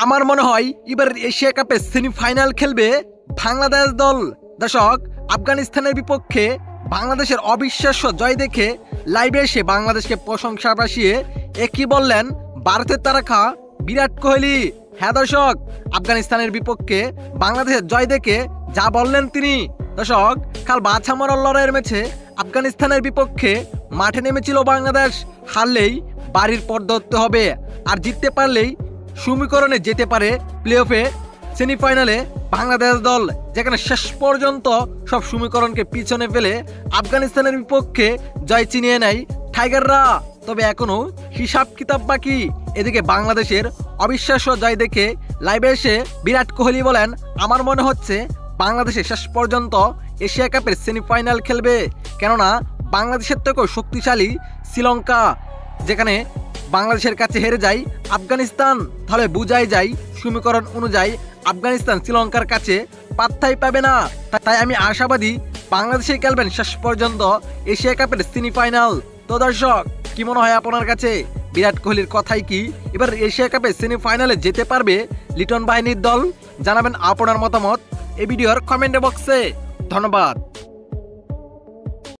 আমার মনে হয় এবার এশিয়া কাপে সেমিফাইনাল খেলবে বাংলাদেশ দল। দর্শক, আফগানিস্তানের বিপক্ষে বাংলাদেশের অবিশ্বাস্য জয় দেখে লাইভে এসে বাংলাদেশকে প্রশংসা ভাসিয়ে একই বললেন ভারতের তারকা বিরাট কোহলি। হ্যাঁ দর্শক, আফগানিস্তানের বিপক্ষে বাংলাদেশের জয় দেখে যা বললেন তিনি। দর্শক, কাল বাছা মরার লড়াইয়ের ম্যাচে আফগানিস্তানের বিপক্ষে মাঠে নেমেছিল বাংলাদেশ। হারলেই বাড়ির পর্দা উঠতে হবে, আর জিততে পারলেই সমীকরণে যেতে পারে প্লে অফে সেমিফাইনালে বাংলাদেশ দল, যেখানে শেষ পর্যন্ত সব সমীকরণকে পিছনে ফেলে আফগানিস্তানের বিপক্ষে জয় চিনিয়ে নেয় টাইগাররা। তবে এখনো হিসাব কিতাব বাকি। এদিকে বাংলাদেশের অবিশ্বাস্য জয় দেখে লাইভে এসে বিরাট কোহলি বলেন, আমার মনে হচ্ছে বাংলাদেশে শেষ পর্যন্ত এশিয়া কাপের সেমিফাইনাল খেলবে, কেননা বাংলাদেশের থেকেও শক্তিশালী শ্রীলঙ্কা। যেখানে বাংলাদেশের কাছে হেরে যায় আফগানিস্তান, তাহলে বুঝাই যায় সমীকরণ অনুযায়ী আফগানিস্তান শ্রীলঙ্কার কাছে পাত্তাই পাবে না। তাই আমি আশাবাদী বাংলাদেশে খেলবেন শেষ পর্যন্ত এশিয়া কাপের সেমিফাইনাল। তো দর্শক, কি মনে হয় আপনার কাছে? বিরাট কোহলির কথাই কি এবার এশিয়া কাপে সেমিফাইনালে যেতে পারবে লিটন বাহিনীর দল? জানাবেন আপনার মতামত এই ভিডিওর কমেন্ট বক্সে। ধন্যবাদ।